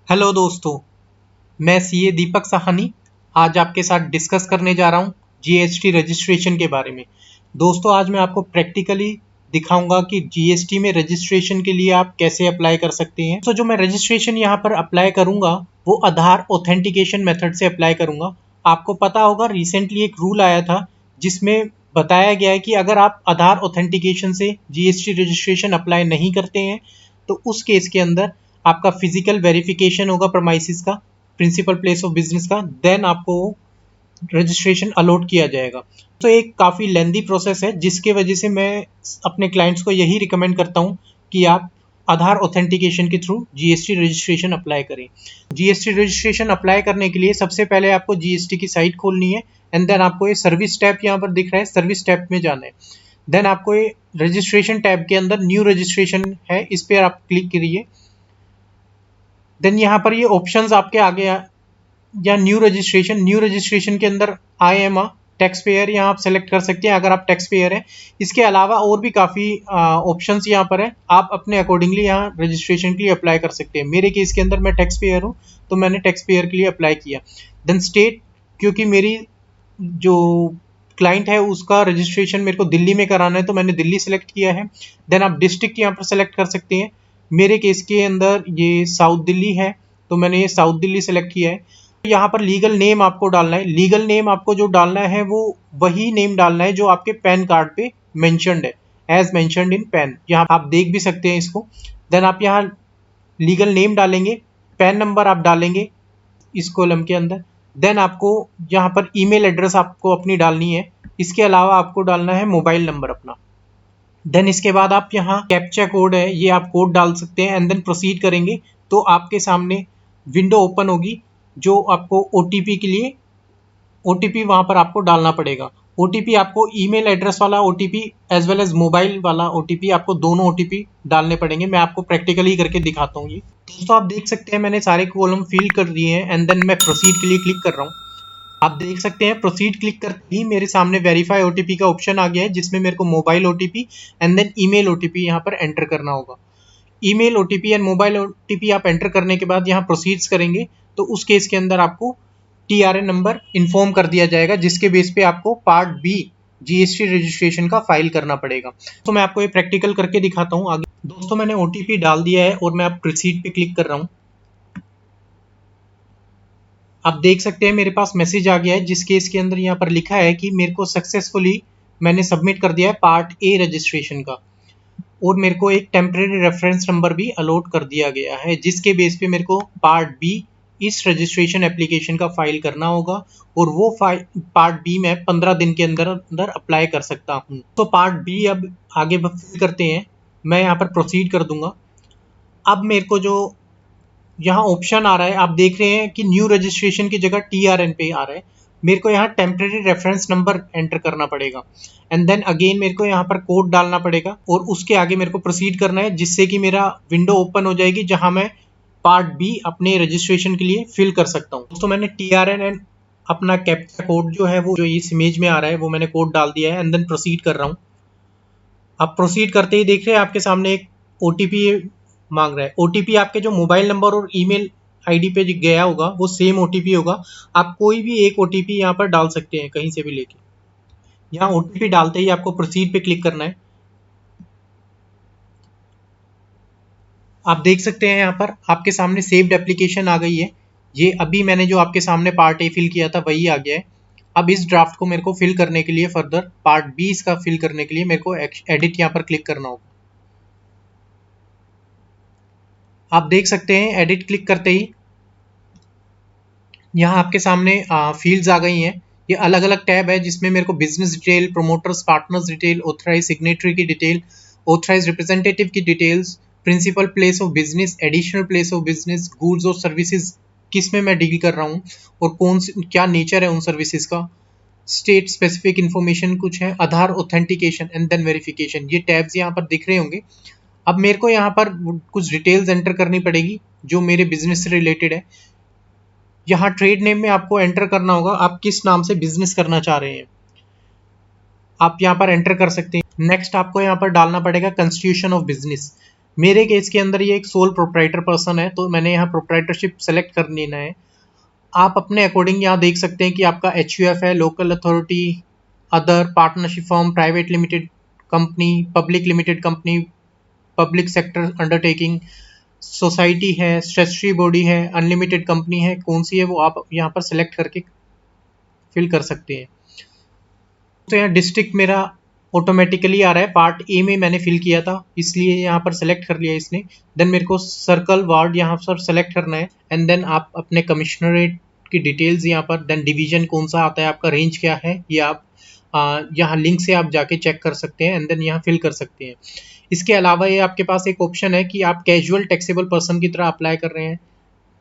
Hello दोस्तों, मैं CA दीपक साहनी आज आपके साथ डिस्कस करने जा रहा हूँ जीएसटी रजिस्ट्रेशन के बारे में। दोस्तों, आज मैं आपको प्रैक्टिकली दिखाऊंगा कि जीएसटी में रजिस्ट्रेशन के लिए आप कैसे अप्लाई कर सकते हैं। तो जो मैं रजिस्ट्रेशन यहाँ पर अप्लाई करूंगा वो आधार ऑथेंटिकेशन मेथड से अप्लाई करूंगा। आपको पता होगा रिसेंटली एक रूल आया था जिसमें बताया गया है कि अगर आप आधार ऑथेंटिकेशन से जीएसटी रजिस्ट्रेशन अप्लाई नहीं करते हैं तो उस केस के अंदर आपका फिजिकल वेरिफिकेशन होगा प्रमाइसिस का, प्रिंसिपल प्लेस ऑफ बिजनेस का, देन आपको रजिस्ट्रेशन अलॉट किया जाएगा। तो एक काफ़ी लेंदी प्रोसेस है जिसके वजह से मैं अपने क्लाइंट्स को यही रिकमेंड करता हूँ कि आप आधार ऑथेंटिकेशन के थ्रू जीएसटी रजिस्ट्रेशन अप्लाई करें। जीएसटी रजिस्ट्रेशन अप्लाई करने के लिए सबसे पहले आपको जीएसटी की साइट खोलनी है एंड देन आपको ये सर्विस टैब यहाँ पर दिख रहा है, सर्विस टैब में जाना है। देन आपको ये रजिस्ट्रेशन टैब के अंदर न्यू रजिस्ट्रेशन है, इस पर आप क्लिक करिए। देन यहाँ पर ये ऑप्शंस आपके आगे या न्यू रजिस्ट्रेशन के अंदर I am a tax payer यहाँ आप सेलेक्ट कर सकते हैं अगर आप टैक्स पेयर हैं। इसके अलावा और भी काफ़ी ऑप्शंस यहाँ पर है, आप अपने अकॉर्डिंगली यहाँ रजिस्ट्रेशन के लिए अप्लाई कर सकते हैं। मेरे केस के अंदर मैं टैक्स पेयर हूँ तो मैंने टैक्स पेयर के लिए अप्लाई किया। देन स्टेट, क्योंकि मेरी जो क्लाइंट है उसका रजिस्ट्रेशन मेरे को दिल्ली में कराना है तो मैंने दिल्ली सेलेक्ट किया है। देन आप डिस्ट्रिक्ट यहाँ पर सेलेक्ट कर सकते हैं। मेरे केस के अंदर ये साउथ दिल्ली है तो मैंने ये साउथ दिल्ली सेलेक्ट किया है। यहाँ पर लीगल नेम आपको डालना है। लीगल नेम आपको जो डालना है वो वही नेम डालना है जो आपके पैन कार्ड पे मेंशन्ड है, एज मेंशन्ड इन पैन। यहाँ आप देख भी सकते हैं इसको। देन आप यहाँ लीगल नेम डालेंगे, पैन नंबर आप डालेंगे इस कॉलम के अंदर। देन आपको यहाँ पर ईमेल एड्रेस आपको अपनी डालनी है। इसके अलावा आपको डालना है मोबाइल नंबर अपना। देन इसके बाद आप यहाँ कैप्चा कोड है ये आप कोड डाल सकते हैं एंड देन प्रोसीड करेंगे तो आपके सामने विंडो ओपन होगी जो आपको ओटीपी के लिए ओटीपी वहाँ पर आपको डालना पड़ेगा। ओटीपी आपको ईमेल एड्रेस वाला OTP as well as mobile वाला ओटीपी, आपको दोनों ओटीपी डालने पड़ेंगे। मैं आपको प्रैक्टिकली करके दिखाता हूँ। ये दोस्तों आप देख सकते हैं मैंने सारे कॉलम फिल कर दिए हैं एंड देन मैं प्रोसीड के लिए क्लिक कर रहा हूँ। आप देख सकते हैं प्रोसीड क्लिक करते ही मेरे सामने वेरीफाई ओटीपी का ऑप्शन आ गया है जिसमें मेरे को mobile OTP and then email OTP यहाँ पर एंटर करना होगा। Email OTP and mobile OTP आप एंटर करने के बाद यहाँ प्रोसीड्स करेंगे तो उस केस के अंदर आपको टीआरएन नंबर इन्फॉर्म कर दिया जाएगा जिसके बेस पे आपको पार्ट बी जीएसटी रजिस्ट्रेशन का फाइल करना पड़ेगा। तो मैं आपको ये प्रैक्टिकल करके दिखाता हूँ आगे। दोस्तों मैंने ओटीपी डाल दिया है और मैं अब प्रोसीड पे क्लिक कर रहा हूँ। आप देख सकते हैं मेरे पास मैसेज आ गया है जिस केस के अंदर यहाँ पर लिखा है कि मेरे को सक्सेसफुली मैंने सबमिट कर दिया है पार्ट ए रजिस्ट्रेशन का और मेरे को एक टेम्परेरी रेफरेंस नंबर भी अलॉट कर दिया गया है जिसके बेस पे मेरे को पार्ट बी इस रजिस्ट्रेशन एप्लीकेशन का फाइल करना होगा और वो पार्ट बी मैं 15 दिन के अंदर अंदर अप्लाई कर सकता हूँ। तो पार्ट बी अब आगे फिल करते हैं। मैं यहाँ पर प्रोसीड कर दूंगा। अब मेरे को जो यहाँ ऑप्शन आ रहा है आप देख रहे हैं कि न्यू रजिस्ट्रेशन की जगह टीआरएन पे आ रहा है। मेरे को यहाँ टेम्परेरी रेफरेंस नंबर एंटर करना पड़ेगा एंड देन अगेन मेरे को यहाँ पर कोड डालना पड़ेगा और उसके आगे मेरे को प्रोसीड करना है जिससे कि मेरा विंडो ओपन हो जाएगी जहाँ मैं पार्ट बी अपने रजिस्ट्रेशन के लिए फिल कर सकता हूँ। दोस्तों मैंने टीआरएन एंड अपना कैप्चा कोड जो है वो जो इस इमेज में आ रहा है वो मैंने कोड डाल दिया है एंड देन प्रोसीड कर रहा हूँ। आप प्रोसीड करते ही देख रहे हैं आपके सामने एक ओटीपी मांग रहा है। ओटीपी आपके जो मोबाइल नंबर और ईमेल आईडी पे गया होगा वो सेम ओटीपी होगा। आप कोई भी एक ओटीपी यहाँ पर डाल सकते हैं कहीं से भी लेके। यहाँ ओटीपी डालते ही आपको प्रोसीड पे क्लिक करना है। आप देख सकते हैं यहाँ पर आपके सामने सेव्ड एप्लीकेशन आ गई है। ये अभी मैंने जो आपके सामने पार्ट ए फिल किया था वही आ गया है। अब इस ड्राफ्ट को मेरे को फिल करने के लिए फर्दर पार्ट बी इसका फिल करने के लिए मेरे को एडिट यहाँ पर क्लिक करना होगा। आप देख सकते हैं एडिट क्लिक करते ही यहाँ आपके सामने फील्ड्स आ गई हैं। ये अलग अलग टैब है जिसमें मेरे को business detail, promoters partners detail, authorise signatory की डिटेल, ऑथराइज रिप्रेजेंटेटिव की details, principal place of business, additional place of business, goods और सर्विसेज किस में मैं डील कर रहा हूँ और कौन सी क्या नेचर है उन सर्विसेज का, स्टेट स्पेसिफिक इन्फॉर्मेशन कुछ है, आधार ऑथेंटिकेशन एंड देन वेरिफिकेशन। ये टैब्स यहाँ पर दिख रहे होंगे। अब मेरे को यहाँ पर कुछ डिटेल्स एंटर करनी पड़ेगी जो मेरे बिजनेस से रिलेटेड है। यहाँ ट्रेड नेम में आपको एंटर करना होगा आप किस नाम से बिजनेस करना चाह रहे हैं, आप यहाँ पर एंटर कर सकते हैं। नेक्स्ट आपको यहाँ पर डालना पड़ेगा कंस्टिट्यूशन ऑफ बिजनेस। मेरे केस के अंदर ये एक सोल प्रोप्राइटर पर्सन है, तो मैंने यहाँ प्रोप्राइटरशिप सेलेक्ट कर लेना है। आप अपने अकॉर्डिंग यहाँ देख सकते हैं कि आपका HUF है, local authority, other, partnership form, private limited company, public limited company, public sector undertaking, society है, स्टैट्यूटरी बॉडी है, अनलिमिटेड कंपनी है, कौन सी है वो आप यहाँ पर सेलेक्ट करके फिल कर सकते हैं। तो यहाँ डिस्ट्रिक्ट मेरा ऑटोमेटिकली आ रहा है, पार्ट ए में मैंने फिल किया था इसलिए यहाँ पर सेलेक्ट कर लिया इसने। देन मेरे को सर्कल वार्ड यहाँ पर सेलेक्ट करना है, एंड देन आप अपने कमिश्नरेट की डिटेल्स यहाँ पर, देन डिवीजन कौन सा आता है, आपका रेंज क्या है, ये आप यहाँ लिंक से आप जाके चेक कर सकते हैं, एंड देन यहाँ फिल कर सकते हैं। इसके अलावा ये आपके पास एक ऑप्शन है कि आप कैजुअल टैक्सेबल पर्सन की तरह अप्लाई कर रहे हैं।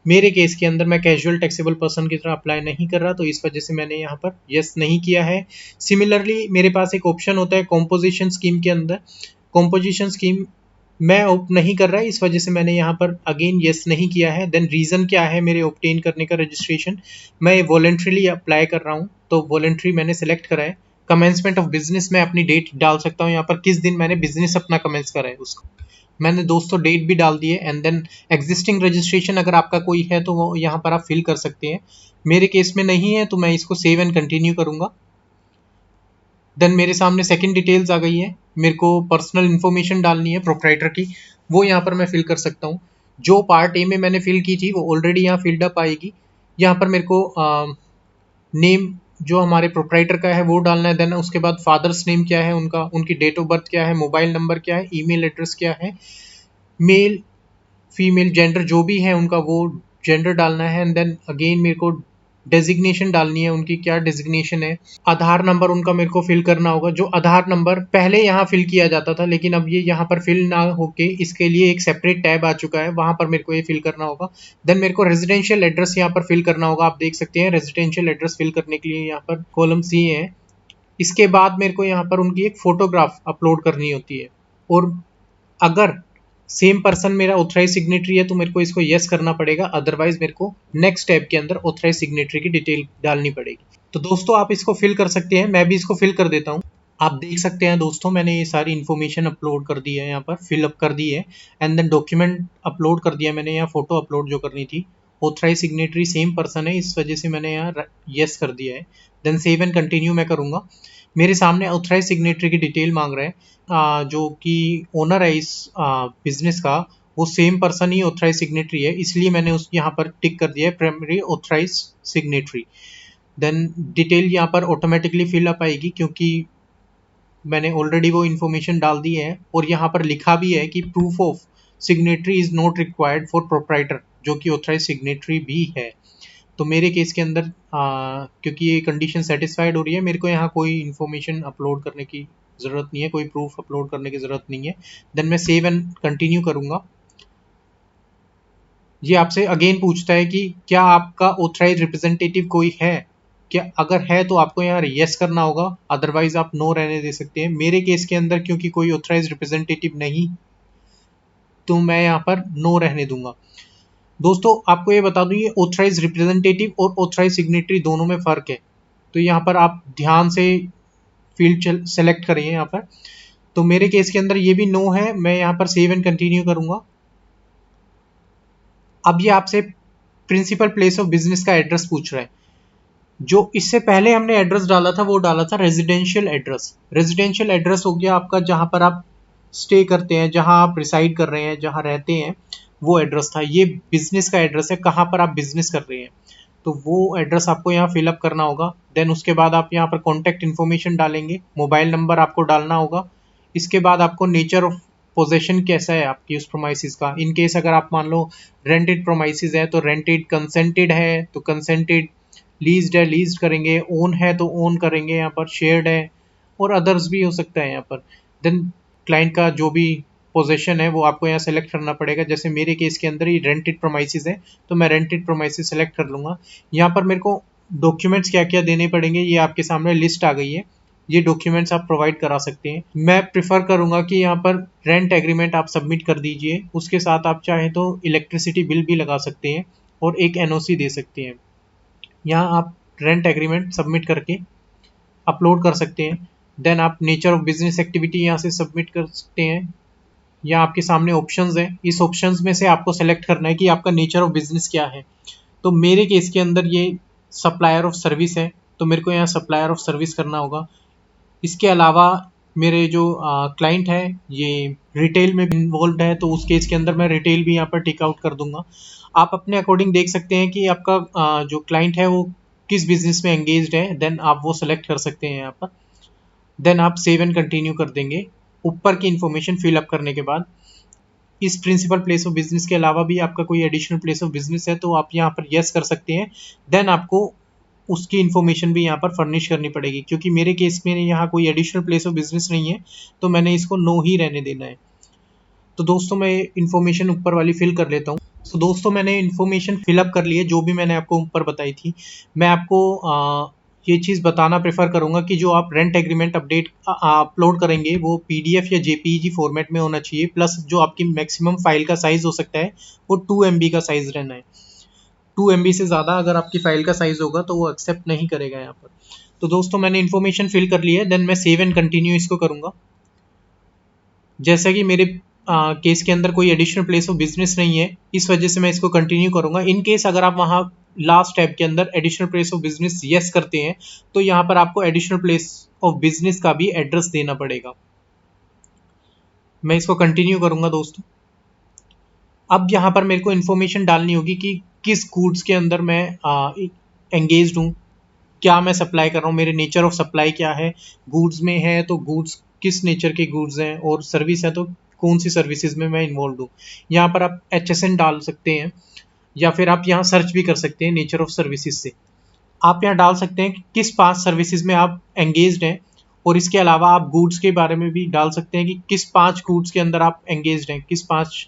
मेरे केस के अंदर मैं कैजुअल टैक्सेबल पर्सन की तरह अप्लाई नहीं कर रहा, तो इस वजह से मैंने यहाँ पर यस नहीं किया है। सिमिलरली मेरे पास एक ऑप्शन होता है कॉम्पोजिशन स्कीम के अंदर, कॉम्पोजिशन स्कीम मैं ऑप्ट नहीं कर रहा है, इस वजह से मैंने यहाँ पर अगेन यस नहीं किया है। देन रीज़न क्या है मेरे ऑब्टेन करने का रजिस्ट्रेशन, मैं वॉलंटरीली अप्लाई कर रहा हूँ, तो वॉलंटरी मैंने सेलेक्ट करा है। कमेंसमेंट ऑफ बिजनेस मैं अपनी डेट डाल सकता हूँ यहाँ पर, किस दिन मैंने बिजनेस अपना कमेंस करा है उसको मैंने दोस्तों डेट भी डाल दी है। एंड देन एग्जिस्टिंग रजिस्ट्रेशन अगर आपका कोई है तो वो यहाँ पर आप फिल कर सकते हैं। मेरे केस में नहीं है तो मैं इसको सेव एंड कंटिन्यू करूँगा। देन मेरे सामने सेकंड डिटेल्स आ गई है, मेरे को पर्सनल इन्फॉर्मेशन डालनी है प्रोप्राइटर की, वो यहाँ पर मैं फिल कर सकता हूँ। जो पार्ट ए में मैंने फिल की थी वो ऑलरेडी यहाँ फिल्ड अप आएगी। यहाँ पर मेरे को नेम जो हमारे प्रोप्राइटर का है वो डालना है। देन उसके बाद फादर्स नेम क्या है उनका, उनकी डेट ऑफ बर्थ क्या है, मोबाइल नंबर क्या है, ईमेल एड्रेस क्या है, मेल फीमेल जेंडर जो भी है उनका वो जेंडर डालना है। एंड देन अगेन मेरे को डेजिग्नेशन डालनी है, उनकी क्या डेजिग्नेशन है। आधार नंबर उनका मेरे को फिल करना होगा, जो आधार नंबर पहले यहाँ फिल किया जाता था लेकिन अब ये यहाँ पर फिल ना होके इसके लिए एक सेपरेट टैब आ चुका है, वहाँ पर मेरे को ये फिल करना होगा। देन मेरे को रेजिडेंशियल एड्रेस यहाँ पर फिल करना होगा, आप देख सकते हैं रेजिडेंशियल एड्रेस फिल करने के लिए यहाँ पर कॉलम सी है। इसके बाद मेरे को यहाँ पर उनकी एक फोटोग्राफ अपलोड करनी होती है, और अगर सेम पर्सन मेरा ऑथराइज सिग्नेटरी है तो मेरे को इसको यस करना पड़ेगा, अदरवाइज मेरे को नेक्स्ट स्टेप के अंदर ऑथराइज सिग्नेटरी की डिटेल डालनी पड़ेगी। तो दोस्तों आप इसको फिल कर सकते हैं, मैं भी इसको फिल कर देता हूँ। आप देख सकते हैं दोस्तों मैंने ये सारी इन्फॉर्मेशन अपलोड कर दी है, यहाँ पर फिलअप कर दी है। एंड देन डॉक्यूमेंट अपलोड कर दिया मैंने, यहाँ फोटो अपलोड जो करनी थी। ऑथराइज सिग्नेटरी सेम पर्सन है, इस वजह से मैंने यहाँ यस कर दिया है। देन सेव एंड कंटिन्यू मैं करूँगा। मेरे सामने ऑथराइज सिग्नेटरी की डिटेल मांग रहा है, जो कि ओनर है इस बिजनेस का, वो सेम पर्सन ही ऑथराइज सिग्नेटरी है, इसलिए मैंने उस यहाँ पर टिक कर दिया है primary authorise signatory. Then detail यहाँ पर ऑटोमेटिकली फिल अप आएगी क्योंकि मैंने ऑलरेडी वो इन्फॉर्मेशन डाल दी है, और यहाँ पर लिखा भी है कि proof of signatory is not required for proprietor, जो कि ऑथराइज सिग्नेटरी भी है। तो मेरे केस के अंदर क्योंकि ये कंडीशन सेटिस्फाइड हो रही है, मेरे को यहाँ कोई इन्फॉर्मेशन अपलोड करने की ज़रूरत नहीं है, कोई प्रूफ अपलोड करने की ज़रूरत नहीं है। देन मैं सेव एंड कंटिन्यू करूँगा। ये आपसे अगेन पूछता है कि क्या आपका ऑथराइज रिप्रेजेंटेटिव कोई है, क्या अगर है तो आपको यहाँ यस करना होगा, अदरवाइज आप नो रहने दे सकते हैं। मेरे केस के अंदर क्योंकि कोई ऑथराइज रिप्रेजेंटेटिव नहीं, तो मैं यहाँ पर नो रहने दूंगा। दोस्तों आपको ये बता दूं, ये ऑथराइज रिप्रेजेंटेटिव और ऑथराइज सिग्नेटरी दोनों में फ़र्क है, तो यहाँ पर आप ध्यान से फील्ड सेलेक्ट करें यहाँ पर। तो मेरे केस के अंदर ये भी नो है, मैं यहाँ पर सेव एंड कंटिन्यू करूँगा। अब ये आपसे प्रिंसिपल प्लेस ऑफ बिजनेस का एड्रेस पूछ रहा है। जो इससे पहले हमने एड्रेस डाला था वो डाला था रेजिडेंशियल एड्रेस। रेजिडेंशियल एड्रेस हो गया आपका जहाँ पर आप स्टे करते हैं, जहाँ आप रिसाइड कर रहे हैं, जहाँ रहते हैं, वो एड्रेस था। ये बिजनेस का एड्रेस है, कहाँ पर आप बिजनेस कर रहे हैं, तो वो एड्रेस आपको यहाँ फिलअप करना होगा। देन उसके बाद आप यहाँ पर कॉन्टैक्ट इन्फॉर्मेशन डालेंगे, मोबाइल नंबर आपको डालना होगा। इसके बाद आपको नेचर ऑफ पोजेशन कैसा है आपकी उस प्रोमाइसिस का, इन केस अगर आप मान लो रेंटेड प्रोमाइसिस है तो रेंटेड, कंसेंटेड है तो कंसेंटेड, लीज्ड है लीज्ड करेंगे, ओन है तो ओन करेंगे, यहाँ पर शेयर्ड है, और अदर्स भी हो सकता है यहाँ पर। देन क्लाइंट का जो भी पोजेशन है वो आपको यहाँ सेलेक्ट करना पड़ेगा। जैसे मेरे केस के अंदर ही रेंटेड प्रोमाइसिस है तो मैं रेंटेड प्रोमाइसिस सेलेक्ट कर लूँगा। यहाँ पर मेरे को डॉक्यूमेंट्स क्या क्या देने पड़ेंगे ये आपके सामने लिस्ट आ गई है, ये डॉक्यूमेंट्स आप प्रोवाइड करा सकते हैं। मैं प्रिफर करूँगा कि यहाँ पर रेंट एग्रीमेंट आप सबमिट कर दीजिए, उसके साथ आप चाहें तो इलेक्ट्रिसिटी बिल भी लगा सकते हैं और एक NOC दे सकते हैं। यहाँ आप रेंट एग्रीमेंट सबमिट करके अपलोड कर सकते हैं। देन आप नेचर ऑफ बिजनेस एक्टिविटी यहाँ से सबमिट कर सकते हैं। यहाँ आपके सामने ऑप्शंस हैं। इस ऑप्शंस में से आपको सेलेक्ट करना है कि आपका नेचर ऑफ बिजनेस क्या है। तो मेरे केस के अंदर ये सप्लायर ऑफ सर्विस है, तो मेरे को यहाँ सप्लायर ऑफ सर्विस करना होगा। इसके अलावा मेरे जो क्लाइंट है ये रिटेल में इन्वॉल्व है, तो उस केस के अंदर मैं रिटेल भी यहाँ पर टिक आउट कर दूंगा। आप अपने अकॉर्डिंग देख सकते हैं कि आपका जो क्लाइंट है वो किस बिजनेस में एंगेज्ड है, देन आप वो सेलेक्ट कर सकते हैं यहाँ पर। देन आप सेव एंड कंटिन्यू कर देंगे। ऊपर की इन्फॉर्मेशन फिलअप करने के बाद इस प्रिंसिपल प्लेस ऑफ बिजनेस के अलावा भी आपका कोई एडिशनल प्लेस ऑफ बिजनेस है तो आप यहाँ पर यस कर सकते हैं। देन आपको उसकी इन्फॉर्मेशन भी यहाँ पर फर्निश करनी पड़ेगी, क्योंकि मेरे केस में यहाँ कोई एडिशनल प्लेस ऑफ बिजनेस नहीं है, तो मैंने इसको नो ही रहने देना है। तो दोस्तों मैं इन्फॉर्मेशन ऊपर वाली फिल कर लेता हूँ। तो दोस्तों मैंने इन्फॉर्मेशन फिलअप कर ली है, जो भी मैंने आपको ऊपर बताई थी। मैं आपको ये चीज़ बताना प्रेफर करूंगा कि जो आप रेंट एग्रीमेंट अपलोड करेंगे वो पीडीएफ या जेपीईजी फॉर्मेट में होना चाहिए, प्लस जो आपकी मैक्सिमम फाइल का साइज हो सकता है वो 2 MB का साइज रहना है। 2 MB से ज़्यादा अगर आपकी फाइल का साइज होगा तो वो एक्सेप्ट नहीं करेगा यहाँ पर। तो दोस्तों मैंने इन्फॉर्मेशन फिल कर ली है, देन मैं सेव एंड कंटिन्यू इसको करूँगा। जैसा कि मेरे केस के अंदर कोई एडिशनल प्लेस ऑफ बिजनेस नहीं है, इस वजह से मैं इसको कंटिन्यू करूंगा। इन केस अगर आप वहाँ लास्ट टैब के अंदर additional place of business yes करते हैं तो यहाँ पर आपको एडिशनल प्लेस ऑफ बिजनेस का भी एड्रेस देना पड़ेगा। मैं इसको कंटिन्यू करूंगा दोस्तों। अब यहाँ पर मेरे को इन्फॉर्मेशन डालनी होगी कि किस गुड्स के अंदर मैं एंगेज्ड हूँ, क्या मैं सप्लाई कर रहा हूँ, मेरे नेचर ऑफ सप्लाई क्या है। गुड्स में है तो गुड्स किस नेचर के गुड्स हैं, और सर्विस है तो कौन सी सर्विसेज में मैं इन्वॉल्व हूँ। यहाँ पर आप HSN डाल सकते हैं, या फिर आप यहाँ सर्च भी कर सकते हैं नेचर ऑफ सर्विसेज से। आप यहाँ डाल सकते हैं कि किस 5 सर्विसेज में आप एंगेज्ड हैं, और इसके अलावा आप गुड्स के बारे में भी डाल सकते हैं कि किस 5 गुड्स के अंदर आप एंगेज्ड हैं, किस 5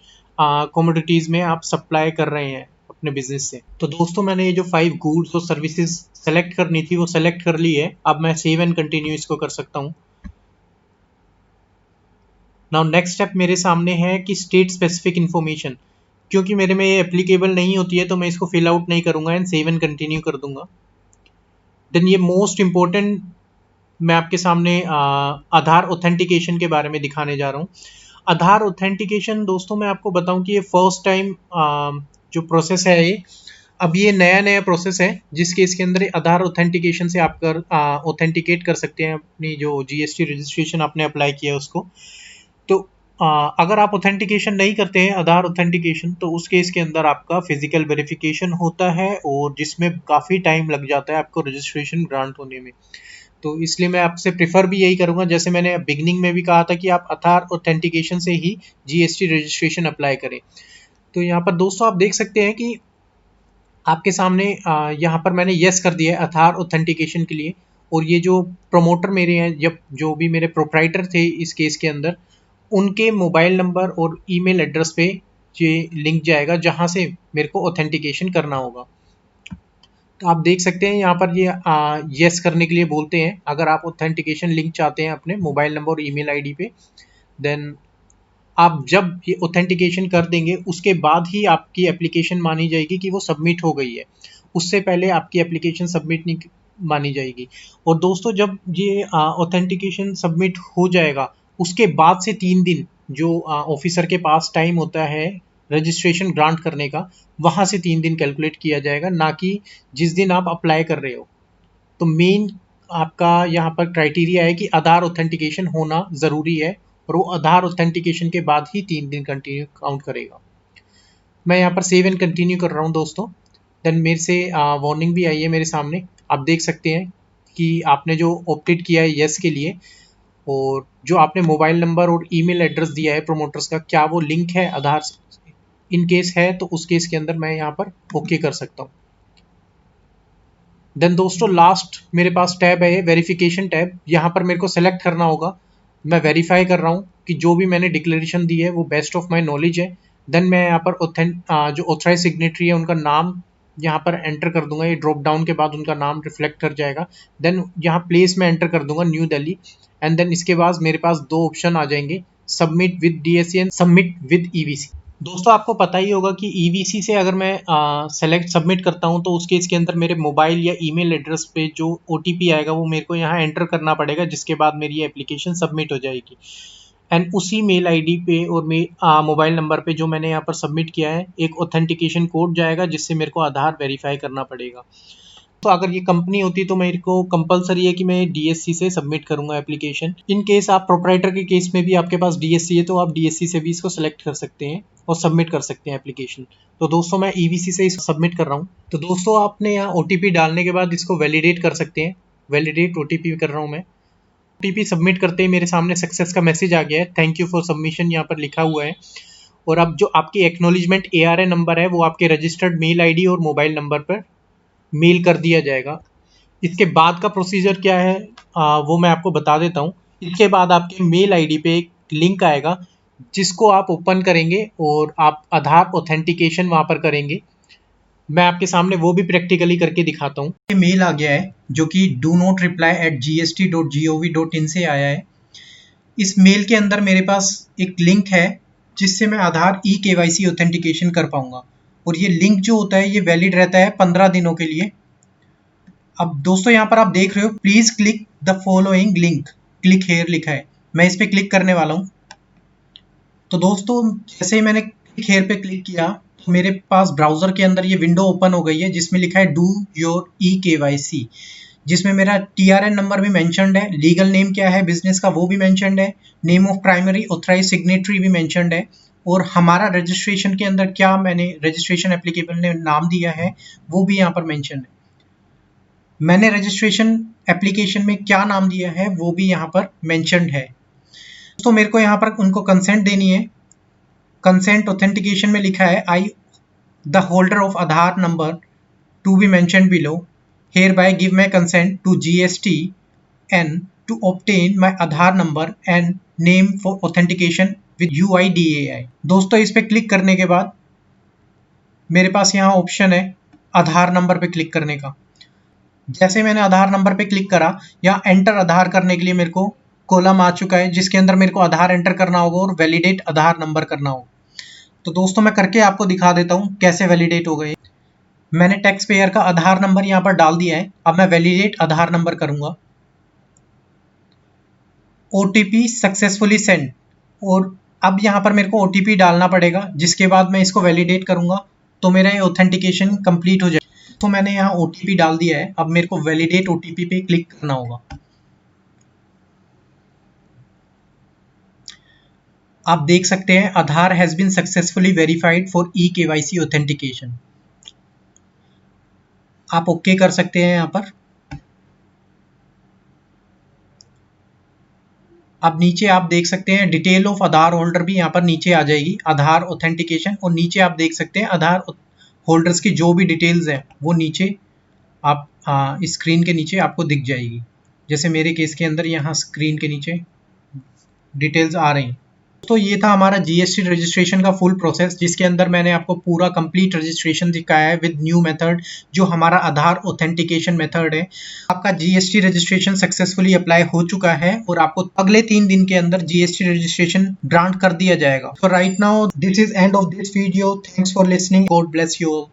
कमोडिटीज में आप सप्लाई कर रहे हैं अपने बिजनेस से। तो दोस्तों मैंने ये जो 5 गुड्स और सर्विसेज सेलेक्ट करनी थी वो सेलेक्ट कर ली है। अब मैं सेव एंड कंटिन्यू इसको कर सकता हूँ। नाउ नेक्स्ट स्टेप मेरे सामने है कि स्टेट स्पेसिफिक इन्फॉर्मेशन, क्योंकि मेरे में ये एप्लीकेबल नहीं होती है तो मैं इसको फिल आउट नहीं करूंगा एंड सेव एंड कंटिन्यू कर दूंगा। देन ये मोस्ट इंपॉर्टेंट मैं आपके सामने आधार ऑथेंटिकेशन के बारे में दिखाने जा रहा हूँ। आधार ऑथेंटिकेशन दोस्तों मैं आपको बताऊं कि ये फर्स्ट टाइम जो प्रोसेस है ये अब ये नया प्रोसेस है, जिसके इसके अंदर आधार ऑथेंटिकेशन से आप कर ऑथेंटिकेट कर सकते हैं अपनी जो जीएसटी रजिस्ट्रेशन आपने अप्लाई किया है उसको। तो अगर आप ऑथेंटिकेशन नहीं करते हैं आधार ऑथेंटिकेशन, तो उस केस के अंदर आपका फिजिकल वेरिफिकेशन होता है और जिसमें काफ़ी टाइम लग जाता है आपको रजिस्ट्रेशन ग्रांट होने में। तो इसलिए मैं आपसे प्रेफर भी यही करूंगा, जैसे मैंने बिगनिंग में भी कहा था कि आप आधार ऑथेंटिकेशन से ही जीएसटी रजिस्ट्रेशन अप्लाई करें। तो यहाँ पर दोस्तों आप देख सकते हैं कि आपके सामने यहाँ पर मैंने यस कर दिया है आधार ऑथेंटिकेशन के लिए, और ये जो प्रमोटर मेरे हैं, जब जो भी मेरे प्रोप्राइटर थे इस केस के अंदर, उनके मोबाइल नंबर और ईमेल एड्रेस पे ये लिंक जाएगा जहाँ से मेरे को ऑथेंटिकेशन करना होगा। तो आप देख सकते हैं यहाँ पर ये यस करने के लिए बोलते हैं। अगर आप ऑथेंटिकेशन लिंक चाहते हैं अपने मोबाइल नंबर और ईमेल आईडी पे, देन आप जब ये ऑथेंटिकेशन कर देंगे उसके बाद ही आपकी एप्लीकेशन मानी जाएगी कि वो सबमिट हो गई है। उससे पहले आपकी एप्लीकेशन सबमिट नहीं मानी जाएगी। और दोस्तों जब ये ऑथेंटिकेशन सबमिट हो जाएगा उसके बाद से 3 दिन जो ऑफिसर के पास टाइम होता है रजिस्ट्रेशन ग्रांट करने का, वहाँ से 3 दिन कैलकुलेट किया जाएगा, ना कि जिस दिन आप अप्लाई कर रहे हो। तो मेन आपका यहाँ पर क्राइटेरिया है कि आधार ऑथेंटिकेशन होना ज़रूरी है, और वो आधार ऑथेंटिकेशन के बाद ही 3 दिन कंटिन्यू काउंट करेगा। मैं यहाँ पर सेव एंड कंटिन्यू कर रहा हूँ दोस्तों। देन मेरे से वार्निंग भी आई है मेरे सामने, आप देख सकते हैं कि आपने जो ऑप्टेड किया है यस के लिए, और जो आपने मोबाइल नंबर और ईमेल एड्रेस दिया है प्रोमोटर्स का, क्या वो लिंक है आधार से? इन केस है तो उस केस के अंदर मैं यहाँ पर ओके कर सकता हूँ। देन दोस्तों लास्ट मेरे पास टैब है वेरिफिकेशन टैब। यहाँ पर मेरे को सेलेक्ट करना होगा, मैं वेरीफाई कर रहा हूँ कि जो भी मैंने डिक्लेरेशन दी है वो बेस्ट ऑफ माई नॉलेज है। देन मैं यहाँ पर जो ऑथराइज सिग्नेटरी है उनका नाम यहाँ पर एंटर कर दूंगा। ये ड्रॉप डाउन के बाद उनका नाम रिफ्लेक्ट कर जाएगा। देन यहाँ प्लेस में एंटर कर दूंगा न्यू दिल्ली, एंड देन इसके बाद मेरे पास 2 ऑप्शन आ जाएंगे, submit with DSC and submit with EVC. दोस्तों आपको पता ही होगा कि ईवीसी से अगर मैं सेलेक्ट सबमिट करता हूं तो उस केस के अंदर मेरे मोबाइल या ईमेल एड्रेस पे जो ओटीपी आएगा वो मेरे को यहाँ एंटर करना पड़ेगा, जिसके बाद मेरी एप्लीकेशन सबमिट हो जाएगी। एंड उसी मेल आईडी पे और मोबाइल नंबर पे जो मैंने यहाँ पर सबमिट किया है एक ऑथेंटिकेशन कोड जाएगा जिससे मेरे को आधार वेरीफाई करना पड़ेगा। तो अगर ये कंपनी होती तो मेरे को कंपलसरी है कि मैं डीएससी से सबमिट करूंगा एप्लीकेशन। इन केस आप प्रोपराइटर के केस में भी आपके पास डीएससी है तो आप डीएससी से भी इसको सेलेक्ट कर सकते हैं और सबमिट कर सकते हैं एप्लीकेशन। तो दोस्तों मैं ईवीसी से इसको सबमिट कर रहा हूँ। तो दोस्तों आपने यहाँ ओटीपी डालने के बाद इसको वैलिडेट कर सकते हैं। वैलिडेट ओटीपी कर रहा हूँ मैं। ओटीपी सबमिट करते ही मेरे सामने सक्सेस का मैसेज आ गया है, थैंक यू फॉर सबमिशन यहाँ पर लिखा हुआ है। और अब जो आपकी एक्नॉलेजमेंट ARN नंबर है वो आपके रजिस्टर्ड मेल आईडी और मोबाइल नंबर पर मेल कर दिया जाएगा। इसके बाद का प्रोसीजर क्या है वो मैं आपको बता देता हूँ। इसके बाद आपके मेल आईडी पे एक लिंक आएगा जिसको आप ओपन करेंगे और आप आधार ऑथेंटिकेशन वहाँ पर करेंगे। मैं आपके सामने वो भी प्रैक्टिकली करके दिखाता हूँ। ये मेल आ गया है जो कि do-not-reply@gst.gov.in से आया है। इस मेल के अंदर मेरे पास एक लिंक है जिससे मैं आधार eKYC ऑथेंटिकेशन कर पाऊंगा और ये लिंक जो होता है ये वैलिड रहता है 15 दिनों के लिए। अब दोस्तों यहाँ पर आप देख रहे हो please click the following link, click here लिखा है, मैं इस पर क्लिक करने वाला हूँ। तो दोस्तों जैसे ही मैंने क्लिक हेयर पे क्लिक किया तो मेरे पास ब्राउजर के अंदर ये विंडो ओपन हो गई है जिसमें लिखा है डू योर eKYC, जिसमें मेरा TRN नंबर भी मेंशन्ड है, लीगल नेम क्या है बिजनेस का वो भी मेंशन्ड है, name of primary authorise signatory भी मेंशन्ड है और हमारा रजिस्ट्रेशन के अंदर क्या मैंने रजिस्ट्रेशन एप्लीकेबल ने नाम दिया है वो भी यहाँ पर मेंशन है। मैंने रजिस्ट्रेशन एप्लीकेशन में क्या नाम दिया है वो भी यहाँ पर मेंशन्ड है। तो मेरे को यहाँ पर उनको कंसेंट देनी है। कंसेंट ऑथेंटिकेशन में लिखा है I the holder of Aadhaar number to be mentioned below hereby give my consent to GSTN to obtain my Aadhaar number and name for authentication with UIDAI। दोस्तों इस पे क्लिक करने के बाद मेरे पास यहाँ ऑप्शन है आधार नंबर पे क्लिक करने का। जैसे मैंने आधार नंबर पे क्लिक करा यहाँ एंटर आधार करने के लिए मेरे को कॉलम आ चुका है जिसके अंदर मेरे को आधार एंटर करना होगा और वैलिडेट आधार नंबर करना होगा। तो दोस्तों मैं करके आपको दिखा देता हूँ कैसे वैलिडेट हो गए। मैंने टैक्स पेयर का आधार नंबर यहाँ पर डाल दिया है। अब मैं वैलिडेट आधार नंबर करूंगा। ओटीपी सक्सेसफुली सेंड, और अब यहाँ पर मेरे को ओटीपी डालना पड़ेगा जिसके बाद मैं इसको वैलिडेट करूंगा तो मेरा ये ऑथेंटिकेशन कंप्लीट हो जाएगा। तो मैंने यहाँ ओटीपी डाल दिया है, अब मेरे को वैलिडेट ओटीपी पे क्लिक करना होगा। आप देख सकते हैं Aadhaar has been successfully verified for eKYC authentication. आप ओके कर सकते हैं यहाँ पर। अब नीचे आप देख सकते हैं डिटेल ऑफ आधार होल्डर भी यहाँ पर नीचे आ जाएगी, आधार ऑथेंटिकेशन, और नीचे आप देख सकते हैं आधार होल्डर्स की जो भी डिटेल्स हैं वो नीचे आप स्क्रीन के नीचे आपको दिख जाएगी। जैसे मेरे केस के अंदर यहाँ स्क्रीन के नीचे डिटेल्स आ रही हैं। तो ये था हमारा जीएसटी रजिस्ट्रेशन का फुल प्रोसेस जिसके अंदर मैंने आपको पूरा कंप्लीट रजिस्ट्रेशन दिखाया है विद न्यू मेथड जो हमारा आधार ऑथेंटिकेशन मेथड है। आपका जीएसटी रजिस्ट्रेशन सक्सेसफुली अप्लाई हो चुका है और आपको अगले 3 दिन के अंदर जीएसटी रजिस्ट्रेशन ग्रांट कर दिया जाएगा। तो right now this is end of this video. Thanks for listening. God bless you all.